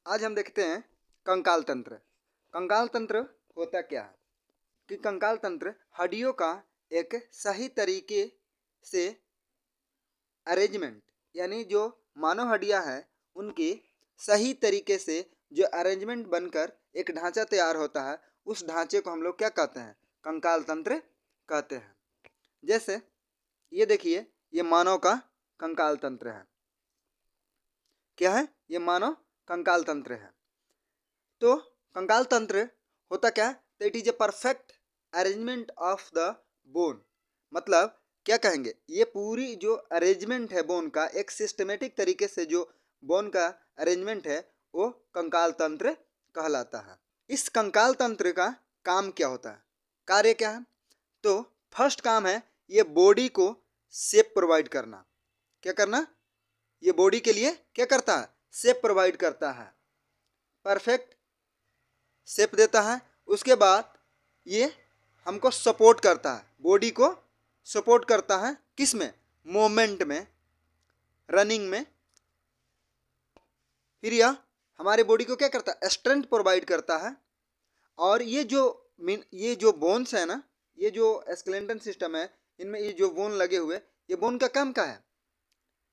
आज हम देखते हैं कंकाल तंत्र। कंकाल तंत्र होता क्या है कि कंकाल तंत्र हड्डियों का एक सही तरीके से अरेंजमेंट, यानी जो मानव हड्डियां हैं उनकी सही तरीके से जो अरेंजमेंट बनकर एक ढांचा तैयार होता है, उस ढांचे को हम लोग क्या कहते हैं? कंकाल तंत्र कहते हैं। जैसे ये देखिए, ये मानव का कंकाल तंत्र है। क्या है? ये मानव कंकाल तंत्र है। तो कंकाल तंत्र होता क्या है? तो it is a perfect arrangement of the bone. मतलब क्या कहेंगे, ये पूरी जो अरेंजमेंट है बोन का, एक सिस्टमेटिक तरीके से जो बोन का अरेंजमेंट है, वो कंकाल तंत्र कहलाता है। इस कंकाल तंत्र का काम क्या होता है, कार्य क्या है? तो फर्स्ट काम है ये बॉडी को शेप प्रोवाइड करना। क्या करना? ये बॉडी के लिए क्या करता है? शेप प्रोवाइड करता है, परफेक्ट शेप देता है। उसके बाद ये हमको सपोर्ट करता है, बॉडी को सपोर्ट करता है। किस में? मोमेंट में, रनिंग में। फिर यह हमारे बॉडी को क्या करता है? स्ट्रेंथ प्रोवाइड करता है। और ये जो बोन्स है ना, ये जो स्केलेटन सिस्टम है, इनमें ये जो बोन लगे हुए, ये बोन का काम क्या है?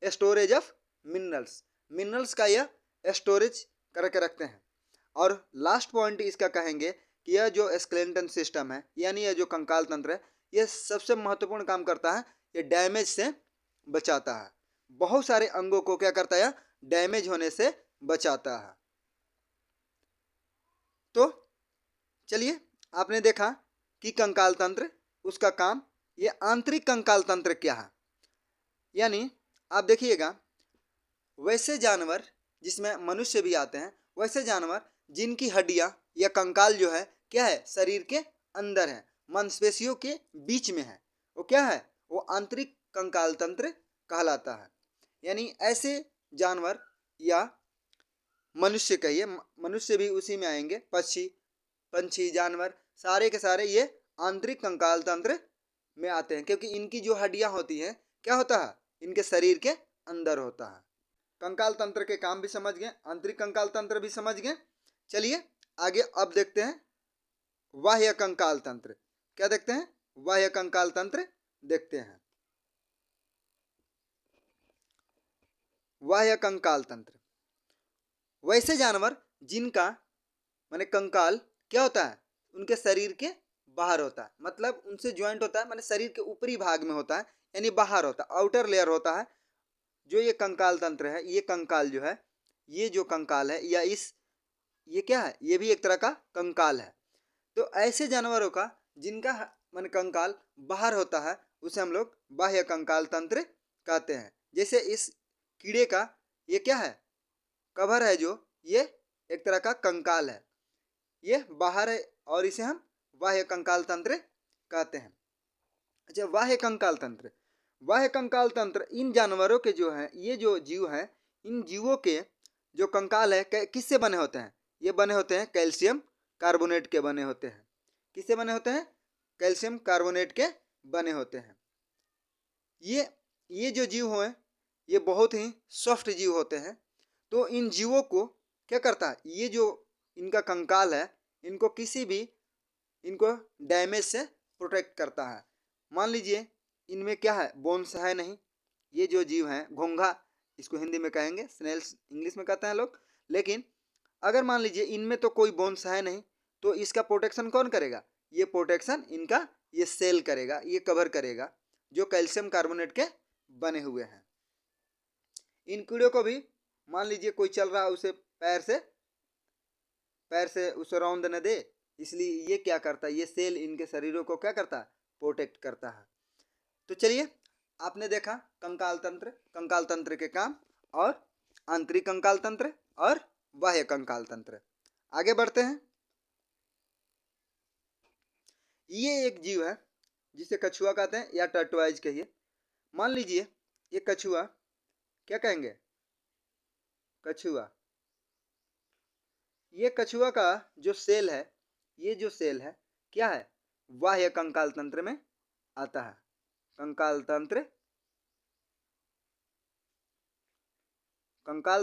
Storage of minerals. मिनरल्स का यह स्टोरेज करके रखते हैं। और लास्ट पॉइंट इसका कहेंगे कि यह जो स्केलेटन सिस्टम है, यानी यह जो कंकाल तंत्र है, यह सबसे महत्वपूर्ण काम करता है, ये डैमेज से बचाता है। बहुत सारे अंगों को क्या करता है? डैमेज होने से बचाता है। तो चलिए, आपने देखा कि कंकाल तंत्र, उसका काम। ये आंतरिक कंकाल तंत्र क्या है? यानी आप देखिएगा, वैसे जानवर जिसमें मनुष्य भी आते हैं, वैसे जानवर जिनकी हड्डियां या कंकाल जो है क्या है? शरीर के अंदर है, मांसपेशियों के बीच में है, वो क्या है? वो आंतरिक कंकाल तंत्र कहलाता है। यानी ऐसे जानवर, या मनुष्य कहिए, मनुष्य भी उसी में आएंगे, पक्षी, पंछी, जानवर, सारे के सारे ये आंतरिक कंकाल तंत्र में आते हैं, क्योंकि इनकी जो हड्डियां होती हैं, क्या होता है? इनके शरीर के अंदर होता है। कंकाल तंत्र के काम भी समझ गए, आंतरिक कंकाल तंत्र भी समझ गए। चलिए आगे अब देखते हैं बाह्य कंकाल तंत्र। क्या देखते हैं? बाह्य कंकाल तंत्र देखते हैं। बाह्य कंकाल तंत्र वैसे जानवर जिनका माने कंकाल क्या होता है? उनके शरीर के बाहर होता है, मतलब उनसे ज्वाइंट होता है, माने शरीर के ऊपरी भाग में होता है, यानी बाहर होता है, आउटर लेयर होता है। जो ये कंकाल तंत्र है, ये कंकाल जो है, ये जो कंकाल है, या इस ये क्या है? ये भी एक तरह का कंकाल है। तो ऐसे जानवरों का जिनका मन कंकाल बाहर होता है, उसे हम लोग बाह्य कंकाल तंत्र कहते हैं। जैसे इस कीड़े का ये क्या है? कवर है, जो ये एक तरह का कंकाल है, ये बाहर है, और इसे हम बाह्य कंकाल तंत्र कहते हैं। अच्छा, बाह्य कंकाल तंत्र, बाह्य कंकाल तंत्र इन जानवरों के जो है, ये जो जीव है, इन जीवों के जो कंकाल है किससे बने होते हैं? ये बने होते हैं कैल्शियम कार्बोनेट के बने होते हैं। किससे बने होते हैं? कैल्शियम कार्बोनेट के बने होते हैं। ये ये जो जीव हैं, ये बहुत ही सॉफ्ट जीव होते हैं। तो इन जीवों को क्या करता है? ये जो इनका कंकाल है, इनको किसी भी इनको डैमेज से प्रोटेक्ट करता है। मान लीजिए इनमें क्या है? बोन्स है नहीं। ये जो जीव हैं, घोंघा इसको हिंदी में कहेंगे, स्नेल्स इंग्लिश में कहते हैं लोग। लेकिन अगर मान लीजिए इनमें तो कोई बोन्स है नहीं, तो इसका प्रोटेक्शन कौन करेगा? ये प्रोटेक्शन इनका ये सेल करेगा, ये कवर करेगा, जो कैल्शियम कार्बोनेट के बने हुए हैं। इन कीड़ों को भी मान लीजिए कोई चल रहा है, उसे पैर से उसे रौंद न दे, इसलिए ये क्या करता है? ये सेल इनके शरीरों को क्या करता है? प्रोटेक्ट करता है। तो चलिए, आपने देखा कंकाल तंत्र के काम, और आंतरिक कंकाल तंत्र और बाह्य कंकाल तंत्र। आगे बढ़ते हैं। ये एक जीव है जिसे कछुआ कहते हैं, या टर्टोइज कहिए। मान लीजिए ये कछुआ, क्या कहेंगे? कछुआ। ये कछुआ का जो सेल है, ये जो सेल है क्या है? बाह्य कंकाल तंत्र में आता है। कंकाल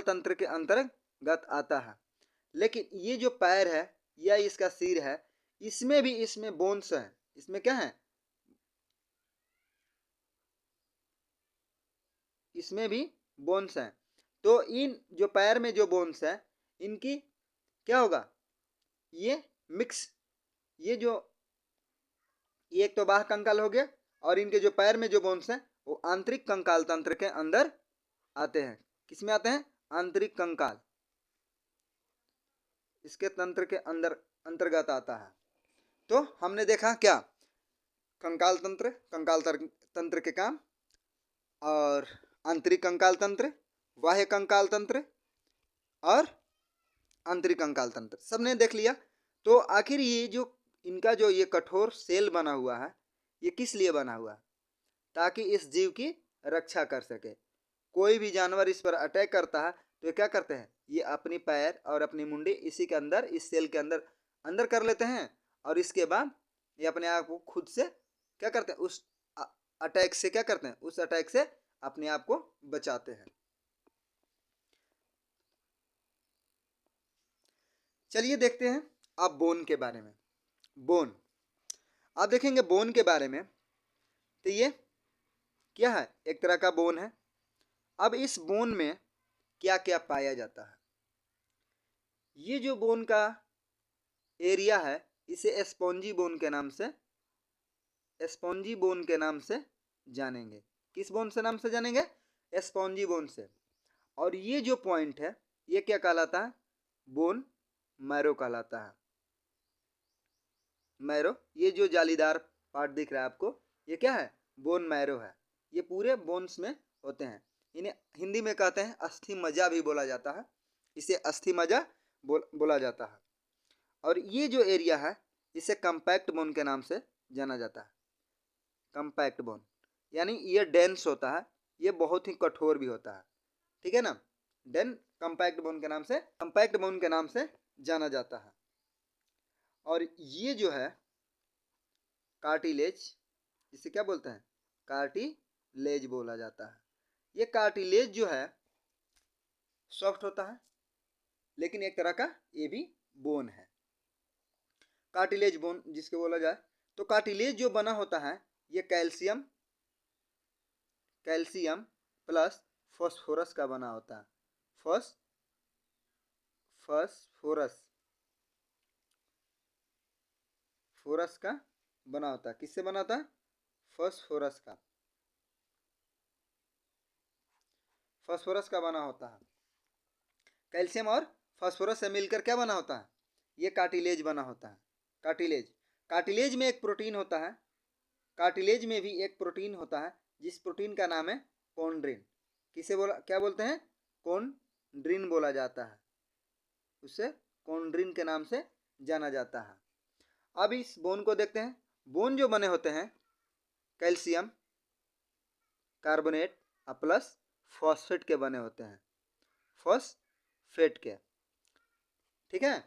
तंत्र के अंतर्गत आता है। लेकिन ये जो पैर है या इसका सिर है, इसमें बोन्स है। इसमें क्या है? इसमें भी बोन्स हैं। तो इन जो पैर में जो बोन्स है, इनकी क्या होगा? ये मिक्स, ये जो ये एक तो बाह्य कंकाल हो गया, और इनके जो पैर में जो बोन्स हैं वो आंतरिक कंकाल तंत्र के अंदर आते हैं। किसमें आते हैं? आंतरिक कंकाल, इसके तंत्र के अंदर अंतर्गत आता है। तो हमने देखा क्या? कंकाल तंत्र, तंत्र के काम, और आंतरिक कंकाल तंत्र, बाह्य कंकाल तंत्र और आंतरिक कंकाल तंत्र, सबने देख लिया। तो आखिर ये जो इनका जो ये कठोर सेल बना हुआ है, ये किस लिए बना हुआ है? ताकि इस जीव की रक्षा कर सके। कोई भी जानवर इस पर अटैक करता है तो ये क्या करते हैं? ये अपनी पैर और अपनी मुंडी इसी के अंदर, इस सेल के अंदर अंदर कर लेते हैं, और इसके बाद ये अपने आप को खुद से क्या करते हैं? उस अटैक से क्या करते हैं? उस अटैक से अपने आप को बचाते हैं। चलिए देखते हैं आप बोन के बारे में। बोन, आप देखेंगे बोन के बारे में, तो ये क्या है? एक तरह का बोन है। अब इस बोन में क्या क्या पाया जाता है? ये जो बोन का एरिया है, इसे स्पॉन्जी बोन के नाम से, स्पॉन्जी बोन के नाम से जानेंगे। किस बोन से नाम से जानेंगे? स्पॉन्जी बोन से। और ये जो पॉइंट है, ये क्या कहलाता है? बोन मैरो कहलाता है। मैरो, ये जो जालीदार पार्ट दिख रहा है आपको, ये क्या है? बोन मैरो है। ये पूरे बोन्स में होते हैं। इन्हें हिंदी में कहते हैं अस्थि मज्जा भी बोला जाता है। इसे अस्थि मज्जा बोला जाता है। और ये जो एरिया है, इसे कम्पैक्ट बोन के नाम से जाना जाता है। कम्पैक्ट बोन यानी ये डेंस होता है, ये बहुत ही कठोर भी होता है। ठीक है ना? कम्पैक्ट बोन के नाम से, कम्पैक्ट बोन के नाम से जाना जाता है। और ये जो है कार्टिलेज, इसे क्या बोलते हैं? कार्टिलेज बोला जाता है। ये कार्टिलेज जो है सॉफ्ट होता है, लेकिन एक तरह का ये भी बोन है, कार्टिलेज बोन जिसके बोला जाए। तो कार्टिलेज जो बना होता है, ये कैल्शियम प्लस फॉस्फोरस का बना होता है। फोरस का बना होता है। किससे बना होता है? फॉस्फोरस का, फॉस्फोरस का बना होता है। कैल्शियम और फॉस्फोरस से मिलकर क्या बना होता है? ये कार्टिलेज बना होता है। कार्टिलेज में एक प्रोटीन होता है, कार्टिलेज में भी एक प्रोटीन होता है, जिस प्रोटीन का नाम है कॉन्ड्रिन। किसे बोला, क्या बोलते हैं? कॉन्ड्रिन बोला जाता है। उसे कॉन्ड्रिन के नाम से जाना जाता है। अब इस बोन को देखते हैं। बोन जो बने होते हैं कैल्शियम कार्बोनेट प्लस फॉस्फेट के बने होते हैं, फॉस्फेट के। ठीक है?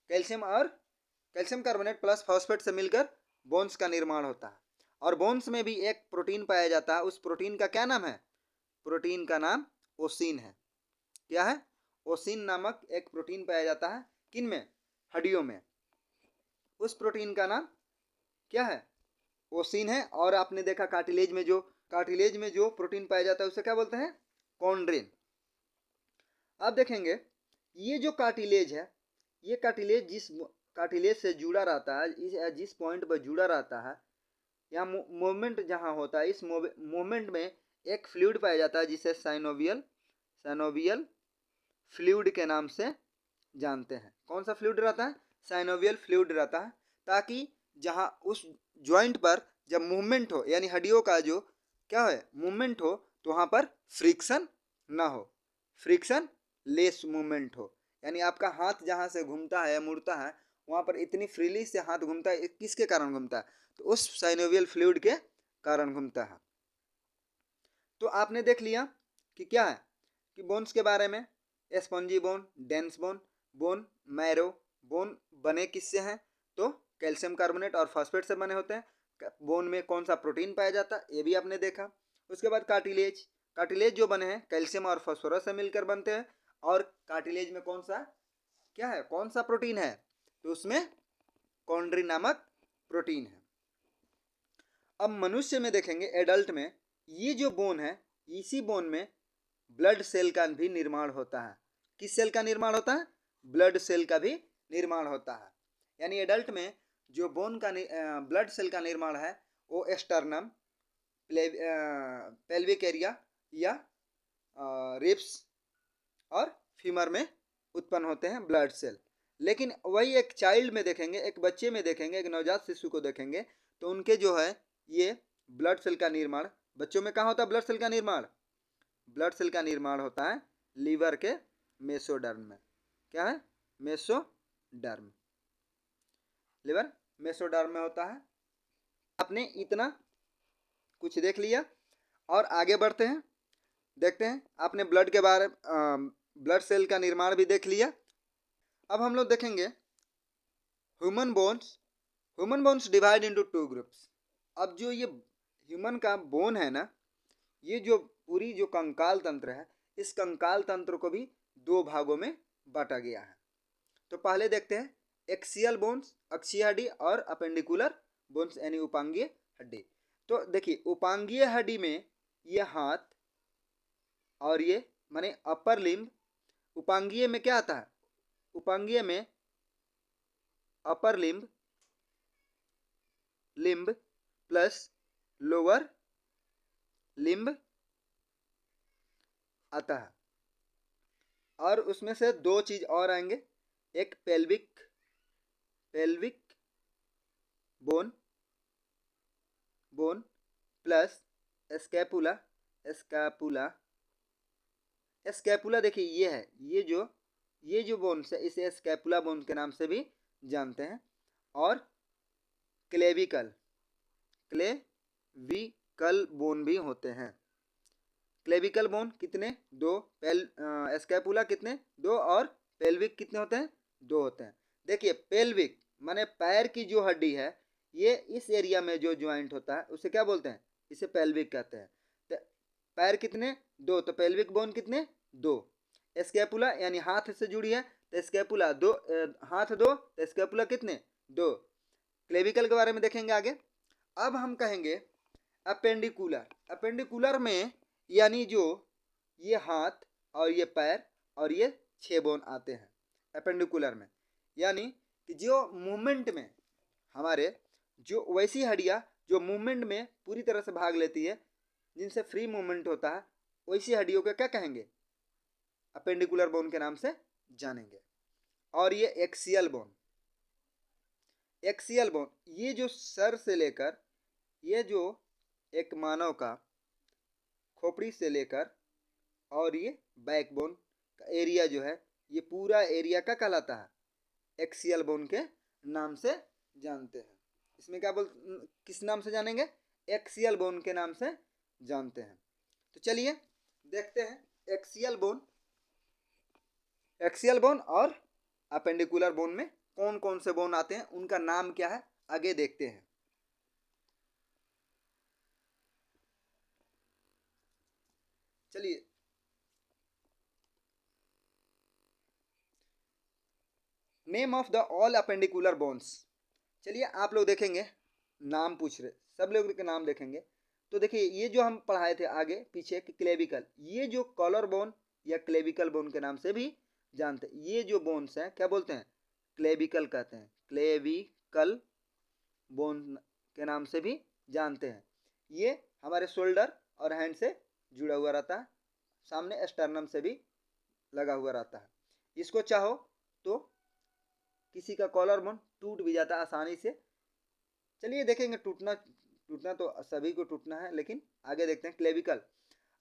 कैल्शियम कार्बोनेट प्लस फॉस्फेट से मिलकर बोन्स का निर्माण होता है। और बोन्स में भी एक प्रोटीन पाया जाता है। उस प्रोटीन का क्या नाम है? प्रोटीन का नाम ओसिन है। क्या है? ओसिन नामक एक प्रोटीन पाया जाता है। किन में? हड्डियों में। उस प्रोटीन का नाम क्या है? ओसिन है। और आपने देखा कार्टिलेज में जो प्रोटीन पाया जाता है उसे क्या बोलते हैं? कॉन्ड्रिन। अब देखेंगे ये जो कार्टिलेज है, ये कार्टिलेज जिस कार्टिलेज से जुड़ा रहता है, जिस पॉइंट पर जुड़ा रहता है, यहाँ मूवमेंट जहाँ होता है, इस मूवमेंट में एक फ्लूइड पाया जाता है जिसे साइनोवियल फ्लूइड के नाम से जानते हैं। कौन सा फ्लूइड रहता है? साइनोवियल फ्लूइड रहता है, ताकि जहाँ उस जॉइंट पर जब मूवमेंट हो, यानी हड्डियों का जो क्या है मूवमेंट हो, तो वहाँ पर फ्रिक्शन ना हो, फ्रिक्शन लेस मूवमेंट हो। यानी आपका हाथ जहाँ से घूमता है या मुड़ता है, वहाँ पर इतनी फ्रीली से हाथ घूमता है, किसके कारण घूमता है? तो उस साइनोवियल फ्लूइड के कारण घूमता है। तो आपने देख लिया कि क्या है कि बोन्स के बारे में, spongy bone, dense bone, bone marrow. Bone बने किससे हैं? तो कैल्शियम कार्बोनेट और फॉस्फेट से बने होते हैं। बोन में कौन सा प्रोटीन पाया जाता है, ये भी आपने देखा। उसके बाद कार्टिलेज जो बने हैं कैल्शियम और फॉस्फोरस से मिलकर बनते हैं। और कार्टिलेज में कौन सा क्या है, कौन सा प्रोटीन है, तो उसमें कॉन्ड्रिन नामक प्रोटीन है। अब मनुष्य में देखेंगे, एडल्ट में, ये जो बोन है, इसी बोन में ब्लड सेल का भी निर्माण होता है। किस सेल का निर्माण होता है, ब्लड सेल का भी निर्माण होता है। यानी एडल्ट में जो बोन का ब्लड सेल का निर्माण है वो स्टर्नम, पेल्विक एरिया या रिब्स और फीमर में उत्पन्न होते हैं ब्लड सेल। लेकिन वही एक चाइल्ड में देखेंगे, एक बच्चे में देखेंगे, एक नवजात शिशु को देखेंगे, तो उनके जो है ये ब्लड सेल का निर्माण, बच्चों में कहाँ होता है ब्लड सेल का निर्माण, ब्लड सेल का निर्माण होता है लीवर के मेसोडर्म में। क्या है, मेसोडर्म, लीवर मेसोडर्म में होता है। आपने इतना कुछ देख लिया और आगे बढ़ते हैं, देखते हैं। आपने ब्लड के बारे ब्लड सेल का निर्माण भी देख लिया। अब हम लोग देखेंगे human bones. Human bones divide into 2 groups. अब जो ये ह्यूमन का बोन है ना, ये जो पूरी जो कंकाल तंत्र है, इस कंकाल तंत्र को भी 2 भागों में बांटा गया है। तो पहले देखते हैं एक्सियल बोन्स, अक्षीय हड्डी, और अपेंडिकुलर बोन्स यानी उपांगीय हड्डी। तो देखिए उपांगीय हड्डी में ये हाथ और ये माने अपर लिम्ब, उपांगीय में क्या आता है, उपांगीय में upper limb, limb plus lower limb आता है। और उसमें से 2 चीज और आएंगे, एक pelvic bone plus scapula. Scapula देखिए ये है, ये जो बोन्स है इसे स्कैपुला बोन के नाम से भी जानते हैं। और क्लेविकल बोन भी होते हैं। क्लेविकल बोन कितने, 2, स्कैपुला कितने, 2, और पेल्विक कितने होते हैं, 2 होते हैं। देखिए पेल्विक माने पैर की जो हड्डी है, ये इस एरिया में जो ज्वाइंट होता है उसे क्या बोलते हैं, इसे पेल्विक कहते हैं। तो पैर कितने, 2, तो पेल्विक बोन कितने, 2। स्कैपुला यानी हाथ से जुड़ी है तो स्कैपुला 2, हाथ 2 तो स्कैपुला कितने, 2। क्लेविकल के बारे में देखेंगे आगे। अब हम कहेंगे अपेंडिकुलर में, यानी जो ये हाथ और ये पैर और ये 6 बोन आते हैं अपेंडिकुलर में। यानी कि जो मूवमेंट में हमारे जो वैसी हड्डियाँ जो मूवमेंट में पूरी तरह से भाग लेती है, जिनसे फ्री मूवमेंट होता है, वैसी हड्डियों को क्या कहेंगे, अपेंडिकुलर बोन के नाम से जानेंगे। और ये एक्सियल बोन, ये जो सर से लेकर, ये जो एक मानव का खोपड़ी से लेकर और ये बैकबोन का एरिया जो है, ये पूरा एरिया का कहलाता है, एक्सियल बोन के नाम से जानते हैं। इसमें क्या किस नाम से जानेंगे, एक्सियल बोन के नाम से जानते हैं। तो चलिए देखते हैं एक्सियल बोन और अपेंडिकुलर बोन में कौन कौन से बोन आते हैं, उनका नाम क्या है, आगे देखते हैं। चलिए name of the all appendicular bones. चलिए आप लोग देखेंगे, नाम पूछ रहे, सब लोग के नाम देखेंगे। तो देखिए ये जो हम पढ़ाए थे आगे पीछे क्लेविकल, ये जो कॉलर बोन या क्लेविकल बोन के नाम से भी जानते हैं। ये जो बोन्स हैं क्या बोलते हैं, क्लेविकल कहते हैं, क्लेविकल बोन के नाम से भी जानते हैं। ये हमारे शोल्डर और हैंड से जुड़ा हुआ रहता है, सामने स्टर्नम से भी लगा हुआ रहता है। इसको चाहो तो किसी का कॉलर बोन टूट भी जाता है आसानी से। चलिए देखेंगे, टूटना तो सभी को टूटना है, लेकिन आगे देखते हैं क्लेविकल।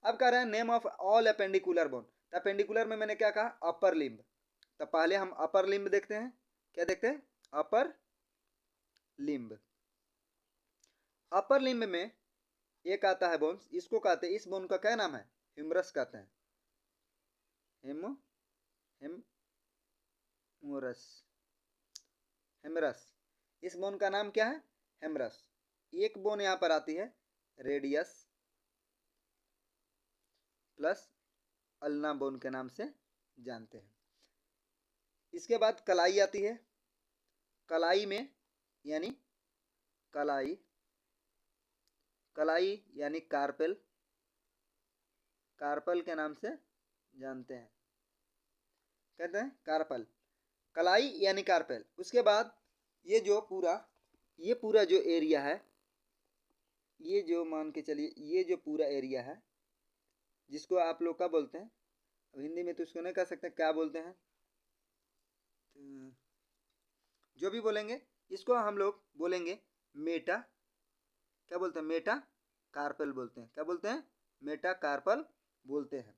अब कह रहे हैं name of all appendicular bone. तो अपेंडिकुलर में मैंने क्या कहा, अपर लिम्ब। तो पहले हम अपर लिम्ब देखते हैं, क्या देखते हैं, अपर लिम्ब। अपर लिम्ब में एक आता है बोन्स, इसको कहते हैं, इस बोन का क्या नाम है, ह्यूमरस कहते हैं, हेमरस। इस बोन का नाम क्या है, हेमरस। एक बोन यहां पर आती है रेडियस प्लस अल्ना बोन के नाम से जानते हैं। इसके बाद कलाई आती है। कलाई में यानी कलाई, कलाई यानी कार्पेल, कार्पल के नाम से जानते हैं, कहते हैं कार्पल, कलाई यानी कार्पेल। उसके बाद ये पूरा जो एरिया है, ये जो मान के चलिए ये जो पूरा एरिया है, जिसको आप लोग क्या बोलते हैं, अब हिंदी में तो उसको नहीं कह सकते, क्या बोलते हैं, जो भी बोलेंगे इसको हम लोग बोलेंगे मेटा, क्या बोलते हैं, मेटा कार्पल बोलते हैं, क्या बोलते हैं, मेटा कार्पल बोलते हैं।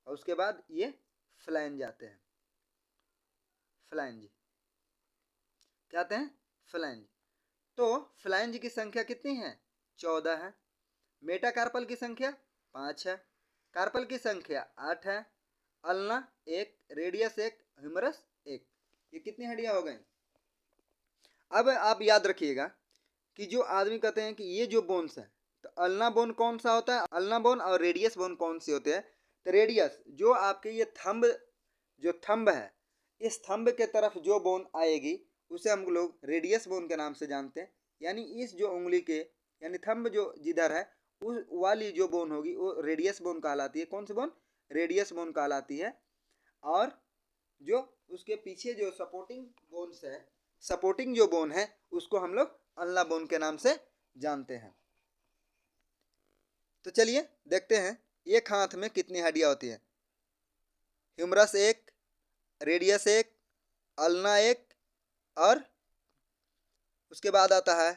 और उसके बाद ये फ्लैंज आते हैं, फ्लैंज क्या आते हैं, फ्लैंज। तो फ्लैंज की संख्या कितनी है, 14 है। मेटा कार्पल की संख्या 5 है। कार्पल की संख्या 8 है। Ulna 1, radius 1, humerus 1। ये कितनी हड्डियां हो गई। अब आप याद रखिएगा कि जो आदमी कहते हैं कि ये जो बोन्स है, तो अल्ना बोन कौन सा होता है, अल्ना बोन और रेडियस बोन कौन से होते हैं। तो रेडियस जो आपके ये थंब है, इस थंब के तरफ जो बोन आएगी उसे हम लोग रेडियस बोन के नाम से जानते हैं। यानी इस जो उंगली के यानी थंब जो जिधर है उस वाली जो बोन होगी वो रेडियस बोन कहलाती है। कौन सी बोन, रेडियस बोन कहलाती है। और जो उसके पीछे जो सपोर्टिंग जो बोन है उसको हम लोग अल्ना बोन के नाम से जानते हैं। तो चलिए देखते हैं एक हाथ में कितनी हड्डियां होती है। ह्यूमरस 1, रेडियस 1, अल्ना 1, और उसके बाद आता है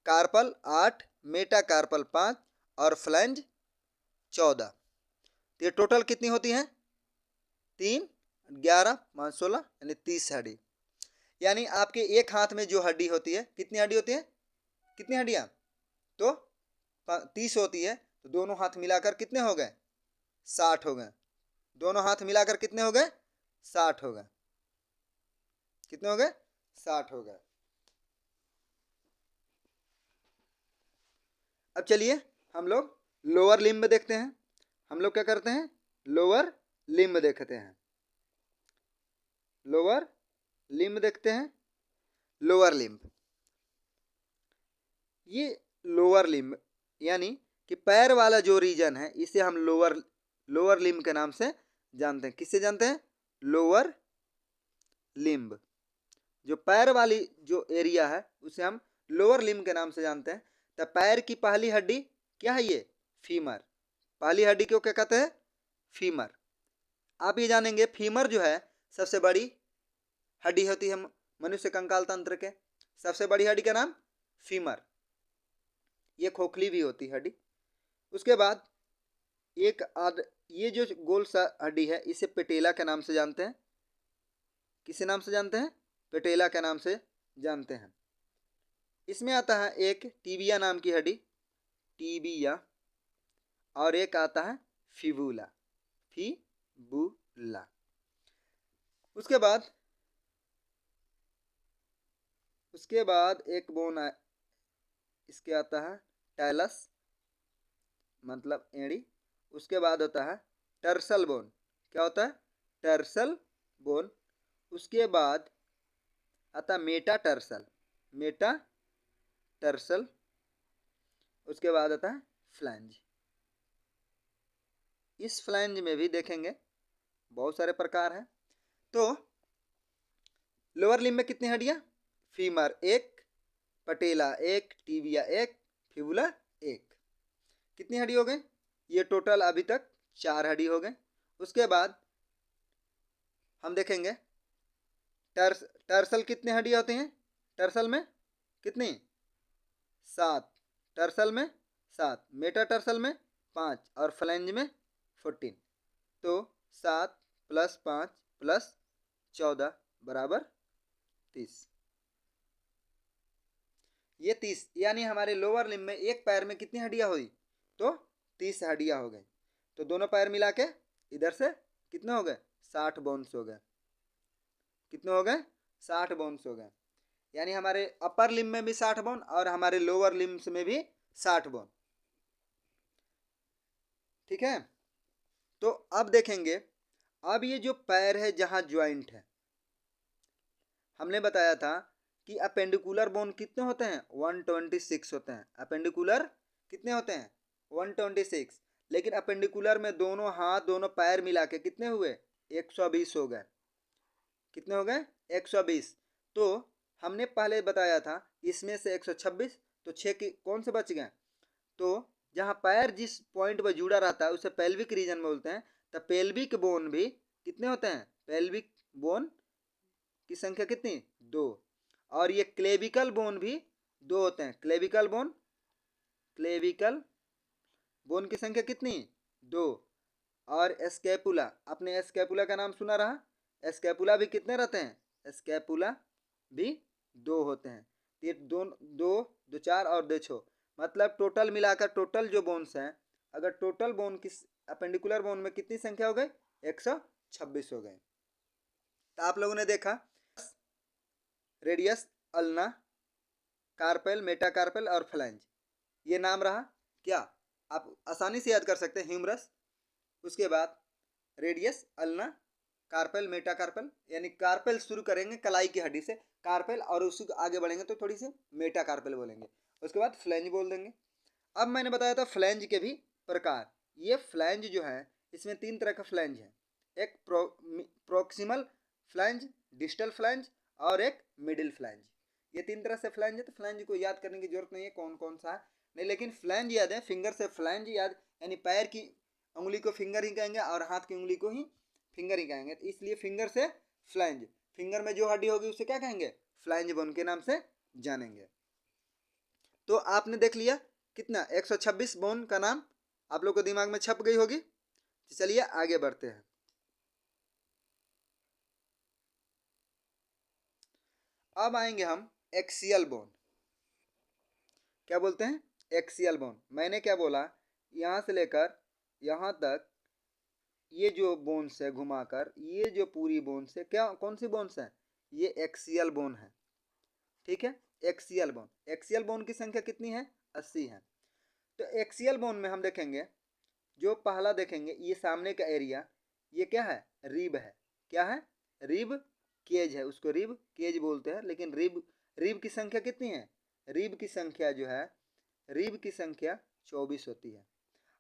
कार्पल 8, मेटा कार्पल 5 और फ्लैंज 14। तो ये टोटल कितनी होती हैं, 3, 11, 5, 16 यानी 30 हड्डी। यानी आपके एक हाथ में जो हड्डी होती है, कितनी हड्डी होती है, कितनी हड्डियां, तो 30 होती है। तो दोनों हाथ मिलाकर कितने हो गए, 60 हो गए। दोनों हाथ मिलाकर कितने हो गए, 60 हो गए। कितने हो गए, 60 हो गए। अब चलिए हम लोग लोअर लिम्ब देखते हैं। हम लोग क्या करते हैं, लोअर लिम्ब देखते हैं, लोअर लिम्ब देखते हैं। लोअर लिम्ब, ये लोअर लिम्ब यानी कि पैर वाला जो रीजन है इसे हम लोअर लिम्ब के नाम से जानते हैं। किससे जानते हैं, लोअर लिम्ब। जो पैर वाली जो एरिया है उसे हम लोअर लिम्ब के नाम से जानते हैं। तो पैर की पहली हड्डी क्या है, ये फीमर। पहली हड्डी को क्या कहते हैं, फीमर। आप ये जानेंगे फीमर जो है सबसे बड़ी हड्डी होती है मनुष्य कंकाल तंत्र के। सबसे बड़ी हड्डी का नाम फीमर, ये खोखली भी होती है हड्डी। उसके बाद ये जो गोल सा हड्डी है इसे पेटेला के नाम से जानते हैं। किस नाम से जानते हैं, पेटेला के नाम से जानते हैं। इसमें आता है एक टीबिया नाम की हड्डी, टीबिया, और एक आता है फिबुला, फिबुला। उसके बाद एक बोन इसके आता है टैलस, मतलब एड़ी। उसके बाद होता है टर्सल बोन। क्या होता है, टर्सल बोन। उसके बाद आता मेटा टर्सल, मेटा टर्सल। उसके बाद आता है फ्लैंज। इस फ्लैंज में भी देखेंगे बहुत सारे प्रकार हैं। तो लोअर लिम्ब में कितनी हड्डियां, फीमर 1, पटेला 1, टीबिया 1, फिबुला 1। कितनी हड्डी हो गई, ये टोटल अभी तक 4 हड्डी हो गए। उसके बाद हम देखेंगे टर्सल कितने हड्डियां होती हैं, टर्सल में कितनी, 7। टर्सल में 7, मेटा टर्सल में 5 और फ्लैंज में 14। तो 7 + 5 + 14 = 30। ये 30 यानी हमारे लोअर लिम्ब में एक पैर में कितनी हड्डियां हुई, तो 30 हड्डियां हो गई। तो दोनों पैर मिला के इधर से कितने हो गए, 60 बोन्स हो गए। कितने हो गए, 60 बोन्स हो गए। यानी हमारे अपर लिम्ब में भी 60 बोन और हमारे लोअर लिम्स में भी 60 बोन। ठीक है। तो अब देखेंगे, अब ये जो पैर है जहां ज्वाइंट है, हमने बताया था कि अपेंडिकुलर बोन कितने होते हैं, 126 होते हैं। अपेंडिकुलर कितने होते हैं, 126। लेकिन अपेंडिकुलर में दोनों हाथ दोनों पैर मिला के कितने हुए, 120 हो गए। कितने हो गए, 120। तो हमने पहले बताया था इसमें से 126, तो 6 की कौन से बच गए। तो जहाँ पैर जिस पॉइंट पर जुड़ा रहता है उसे पेल्विक रीजन बोलते हैं। तो पेल्विक बोन भी कितने होते हैं, पेल्विक बोन की संख्या कितनी, 2। और ये क्लेविकल बोन भी 2 होते हैं। क्लेविकल बोन की संख्या कितनी, 2। और एस्केपुला, आपने एस्केपुला का नाम सुना रहा, एस्केपुला भी कितने रहते हैं, एस्केपुला भी 2 होते हैं। ये दो दो दो 4 और 2 6, मतलब टोटल मिलाकर टोटल जो बोन्स हैं, अगर टोटल बोन की अपेंडिकुलर बोन में कितनी संख्या हो गई, 126 हो गए। तो आप लोगों ने देखा रेडियस, अल्ना, कार्पेल, मेटाकार्पेल और फ्लैंज, ये नाम रहा क्या, आप आसानी से याद कर सकते हैं, ह्यूमरस, उसके बाद रेडियस, अल्ना, कार्पेल, मेटाकार्पेल, यानी कार्पेल शुरू करेंगे कलाई की हड्डी से, कार्पेल, और उसको आगे बढ़ेंगे तो थोड़ी सी मेटाकार्पेल बोलेंगे, उसके बाद फ्लैंज बोल देंगे। अब मैंने बताया था फ्लैंज के भी प्रकार। ये फ्लैंज जो है इसमें 3 तरह का फ्लैंज है, एक प्रोक्सिमल फ्लैंज, डिस्टल फ्लैंज और एक मिडिल फ्लैंज। ये 3 तरह से फ्लैंज है। तो फ्लैंज को याद करने की जरूरत नहीं है कौन कौन सा है, नहीं, लेकिन फ्लैंज याद है, फिंगर से फ्लैंज याद, यानी पैर की उंगली को फिंगर ही कहेंगे और हाथ की उंगली को ही फिंगर ही कहेंगे, तो इसलिए फिंगर से फ्लैंज, फिंगर में जो हड्डी होगी उसे क्या कहेंगे, फ्लैंज बोन के नाम से जानेंगे। तो आपने देख लिया कितना, 126 बोन का नाम आप लोग को दिमाग में छप गई होगी। तो चलिए आगे बढ़ते हैं। अब आएंगे हम एक्सियल बोन। क्या बोलते हैं, एक्सियल बोन। मैंने क्या बोला, यहाँ से लेकर यहाँ तक ये जो बोन्स है घुमाकर, ये जो पूरी बोन्स है, क्या कौन सी बोन्स है, ये एक्सियल बोन है। ठीक है, एक्सियल बोन, एक्सियल बोन की संख्या कितनी है, 80 है। तो एक्सियल बोन में हम देखेंगे, जो पहला देखेंगे ये सामने का एरिया, ये क्या है, रिब है। क्या है, रिब केज है, उसको रिब केज बोलते हैं। लेकिन रिब रिब की संख्या कितनी है, रिब की संख्या जो है, रिब की संख्या 24 होती है।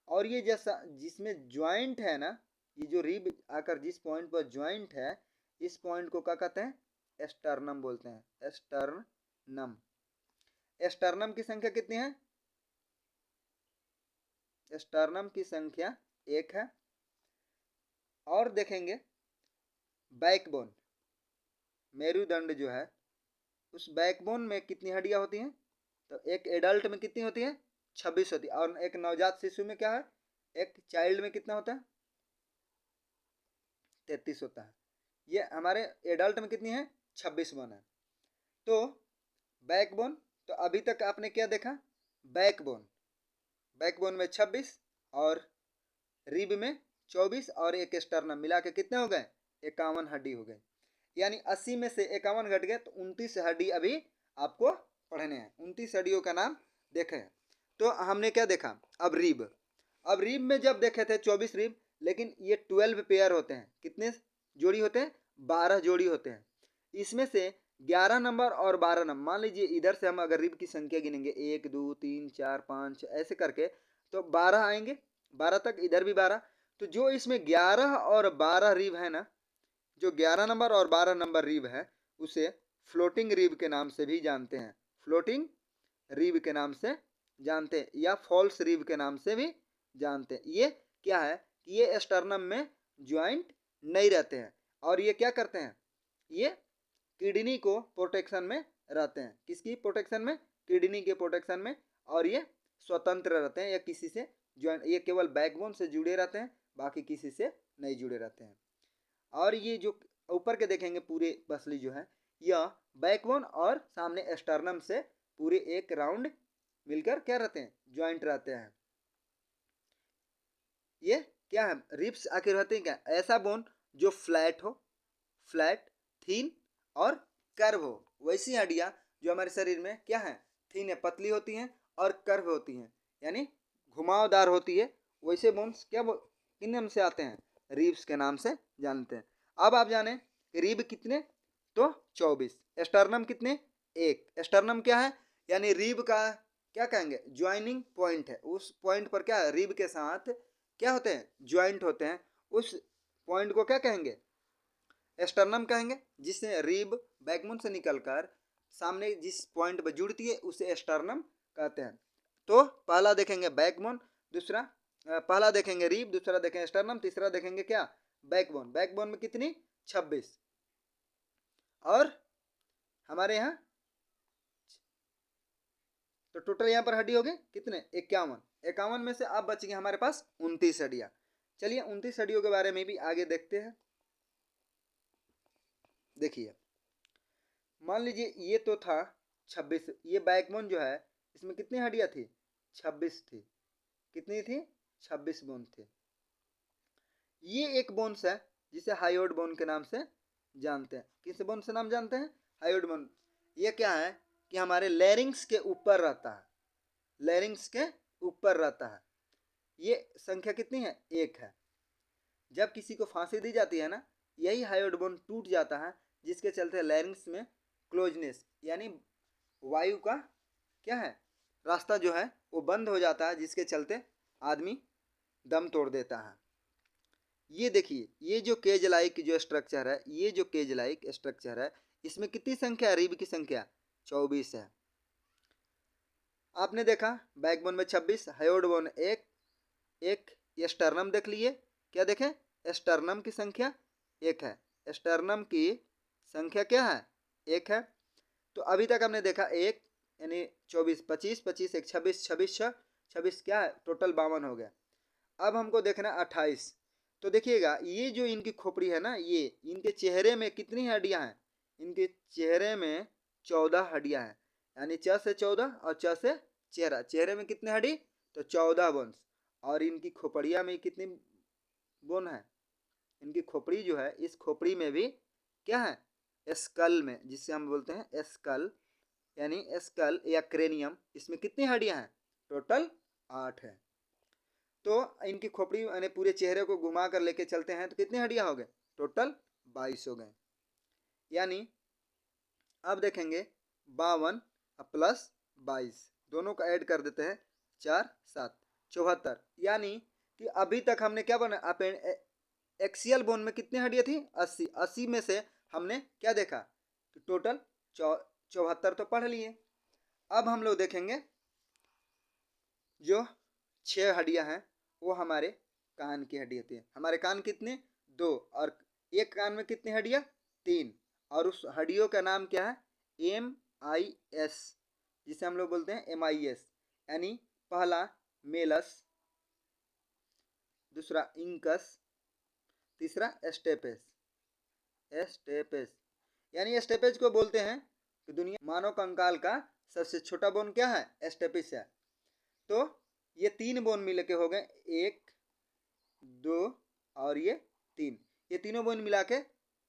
और ये जैसा जिसमें ज्वाइंट है ना, ये जो रिब आकर जिस पॉइंट पर ज्वाइंट है, इस पॉइंट को क्या कहते हैं, एस्टर्नम बोलते हैं, एस्टर्नम। एस्टर्नम की संख्या कितनी है, एस्टर्नम की संख्या 1 है। और देखेंगे बैकबोन, मेरुदंड जो है, उस बैकबोन में कितनी हड्डियां होती हैं, तो एक एडल्ट में कितनी होती है, 26 होती है। और एक नवजात शिशु में क्या है, एक चाइल्ड में कितना होता है, 33 होता है। ये हमारे एडल्ट में कितनी है, 26 बोन है। तो बैकबोन, तो अभी तक आपने क्या देखा, बैकबोन, बैकबोन में 26 और रिब में 24 और एक स्टर्नम मिला के कितने हो गए, 51 हड्डी हो गए। यानी 80 में से 51 घट गए, तो 29 हड्डी अभी आपको पढ़ने हैं। 29 हड्डियों का नाम देखें। तो हमने क्या देखा, अब रिब, अब रिब में जब देखे थे 24 रिब, लेकिन ये 12 पेयर होते हैं। कितने जोड़ी होते हैं, 12 जोड़ी होते हैं। इसमें से 11 नंबर और 12 नंबर, मान लीजिए इधर से हम अगर रिब की संख्या गिनेंगे 1 2 3 4 5 ऐसे करके, तो 12 आएंगे, 12 तक, इधर भी 12। तो जो इसमें 11 और 12 रिब है ना, जो 11 नंबर और 12 नंबर रिब है, उसे फ्लोटिंग रिब के नाम से भी जानते हैं, फ्लोटिंग रिब के नाम से जानते हैं, या फॉल्स रिब के नाम से भी जानते हैं। ये क्या है कि ये स्टर्नम में ज्वाइंट नहीं रहते हैं, और ये क्या करते हैं, ये किडनी को प्रोटेक्शन में रहते हैं। किसकी प्रोटेक्शन में, किडनी के प्रोटेक्शन में। और ये स्वतंत्र रहते हैं, या किसी से ज्वाइंट, ये केवल बैकबोन से जुड़े रहते हैं, बाकी किसी से नहीं जुड़े रहते हैं। और ये जो ऊपर के देखेंगे पूरे पसली जो है, यह बैकबोन और सामने स्टर्नम से पूरे एक राउंड मिलकर क्या रहते हैं, ज्वाइंट रहते हैं। ये क्या है, रिब्स आखिर रहते हैं क्या, ऐसा बोन जो फ्लैट हो, फ्लैट, थीन और कर्व हो। वैसी हड्डियां जो हमारे शरीर में क्या है, थीन है, पतली होती हैं और कर्व होती हैं, यानी घुमावदार होती है। वैसे बोन्स क्या किन नाम से आते हैं, रिब्स के नाम से जानते हैं। अब आप जाने रिब कितने, तो 24। स्टर्नम कितने? एक। स्टर्नम क्या है? यानी रिब का क्या कहेंगे? ज्वाइनिंग पॉइंट है। उस पॉइंट पर क्या रिब के साथ क्या होते हैं? ज्वाइंट होते हैं। उस पॉइंट को क्या कहेंगे? स्टर्नम कहेंगे। जिससे रिब बैकबोन से निकलकर सामने जिस पॉइंट पर जुड़ती है उसे स्टर्नम कहते हैं। तो पहला देखेंगे बैकबोन, दूसरा पहला देखेंगे रिब, दूसरा देखेंगे स्टर्नम, तीसरा देखेंगे क्या? बैकबोन। बैकबोन में कितनी? 26। और हमारे यहाँ तो टोटल यहाँ पर हड्डी हो गए कितने? 51। 51 में से अब बच गए हमारे पास 29 हड्डियाँ। चलिए 29 हड्डियों के बारे में भी आगे देखते हैं। देखिए मान लीजिए ये तो था 26। ये बैकबोन जो है इसमें कितनी हड्डियाँ थी? 26 थी। कितनी थी? 26 बोन थे। ये एक बोन्स है जिसे हायोइड बोन के नाम से जानते हैं। किस बोन से नाम जानते हैं? Hyoid bone. ये क्या है कि हमारे लैरिंग्स के ऊपर रहता है। लैरिंग्स के ऊपर रहता है। ये संख्या कितनी है? एक है। जब किसी को फांसी दी जाती है ना, यही हायोइड बोन टूट जाता है, जिसके चलते लैरिंग्स में क्लोजनेस यानी वायु का क्या है? रास्ता जो है वो बंद हो जाता है, जिसके चलते आदमी दम तोड़ देता है। ये देखिए ये जो केज लाइक जो स्ट्रक्चर है, ये जो केज लाइक स्ट्रक्चर है, इसमें कितनी संख्या है? रिब की संख्या 24 है। आपने देखा बैकबोन में 26, हायोइड बोन एक। ये स्टर्नम देख लिए, क्या देखें? स्टर्नम की संख्या एक है। स्टर्नम की संख्या क्या है? एक है। तो अभी तक हमने देखा एक यानी 24, 25, 25 एक 26, 26 छः 26 क्या है? टोटल 52 हो गया। अब हमको देखना 28। तो देखिएगा ये जो इनकी खोपड़ी है ना, ये इनके चेहरे में कितनी हड्डियां हैं? इनके चेहरे में 14 हड्डियां हैं। यानी च से 14 और च से चेहरा। चेहरे में कितने हड्डी? तो 14 बोन्स। और इनकी खोपड़िया में कितनी बोन है? इनकी खोपड़ी जो है, इस खोपड़ी में भी क्या है? स्कल में, जिससे हम बोलते हैं स्कल यानी स्कल या क्रेनियम, इसमें कितनी हड्डियां हैं? टोटल 8 है। तो इनकी खोपड़ी यानी पूरे चेहरे को घुमा कर लेके चलते हैं तो कितनी हड्डियां हो गए? टोटल 22 हो गए। यानी अब देखेंगे 52 प्लस 22 दोनों का ऐड कर देते हैं, 4 7 74। यानी कि अभी तक हमने क्या बना? एक्सियल बोन में कितनी हड्डियां थी? 80। 80 में से हमने क्या देखा कि टोटल 74 तो पढ़ लिए। अब हम लोग देखेंगे जो 6 हड्डियां हैं वो हमारे कान की हड्डी होती है। हमारे कान कितने? 2। और एक कान में कितनी हड्डियां? 3। और उस हड्डियों का नाम क्या है? MIS, जिसे हम लोग बोलते हैं MIS। यानी पहला मेलस, दूसरा इंकस, तीसरा स्टेपेस। स्टेपेस यानी स्टेपेज को बोलते हैं कि दुनिया मानव कंकाल का सबसे छोटा बोन क्या है? स्टेपिस है। तो ये 3 बोन मिल के हो गए 1 2 और ये 3। ये तीनों बोन मिला के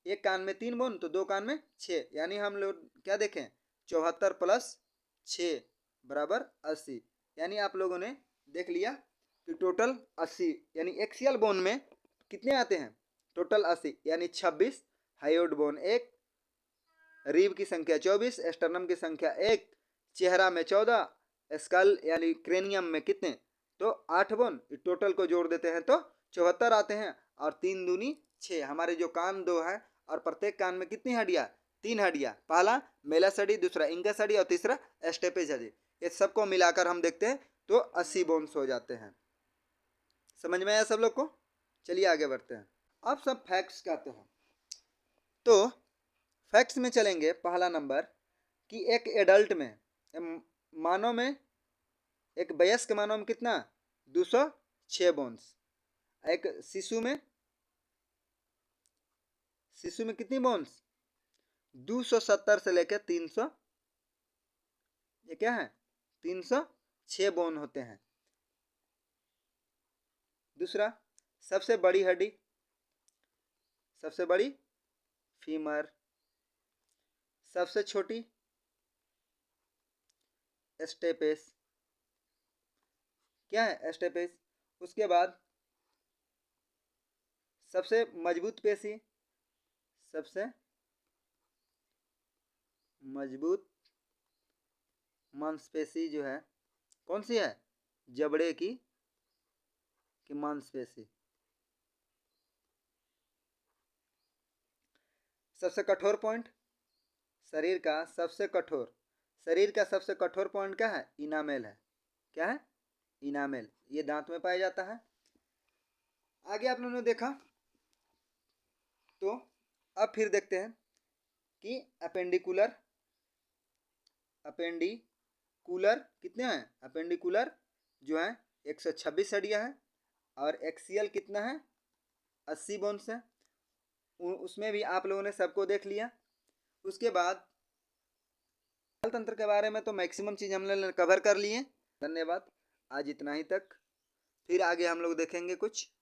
एक कान में 3 बोन तो 2 कान में 6। यानी हम लोग क्या देखें? 74 प्लस 6 बराबर 80। यानी आप लोगों ने देख लिया कि टोटल 80। यानी एक्सियल बोन में कितने आते हैं? टोटल 80। यानी 26 हायोइड बोन 1, रिब की संख्या 24, स्टर्नम की संख्या 1, चेहरा में 14, स्कल यानी क्रेनियम में कितने? तो 8 बोन। टोटल को जोड़ देते हैं तो 74 आते हैं। और 3 दूनी 6। हमारे जो कान 2 हैं और प्रत्येक कान में कितनी हड्डियाँ? 3 हड्डियाँ। पहला मेलस हड्डी, दूसरा इंकस हड्डी और तीसरा स्टेपेज हड्डी। ये सबको मिलाकर हम देखते हैं तो 80 बोन्स हो जाते हैं। समझ में आया सब लोग को? चलिए आगे बढ़ते हैं। अब सब फैक्ट्स कहते हैं। तो फैक्ट्स में चलेंगे। पहला नंबर कि एक एडल्ट में, मानव में, एक वयस्क मानव में कितना? 206 बोन्स। एक शिशु में कितनी बोन्स? 270 से लेकर 300, ये क्या है? 306 बोन होते हैं। दूसरा सबसे बड़ी हड्डी, सबसे बड़ी फीमर। सबसे छोटी स्टेपेस। क्या है? स्टेपेस। उसके बाद सबसे मजबूत पेशी, सबसे मजबूत मांसपेशी जो है कौन सी है? जबड़े की मांसपेशी। सबसे कठोर पॉइंट, शरीर का सबसे कठोर पॉइंट क्या है? इनामेल है। क्या है? इनामेल। ये दांत में पाया जाता है। आगे आप लोगों ने देखा तो अब फिर देखते हैं कि अपेंडिकुलर कितने हैं? अपेंडिकुलर जो है 126 हड्डियां हैं और एक्सियल कितना है? 80 बोन्स है। उसमें भी आप लोगों ने सबको देख लिया। उसके बाद तंत्र के बारे में तो मैक्सिमम चीज़ हमने कवर कर लिए। धन्यवाद, आज इतना ही तक। फिर आगे हम लोग देखेंगे कुछ।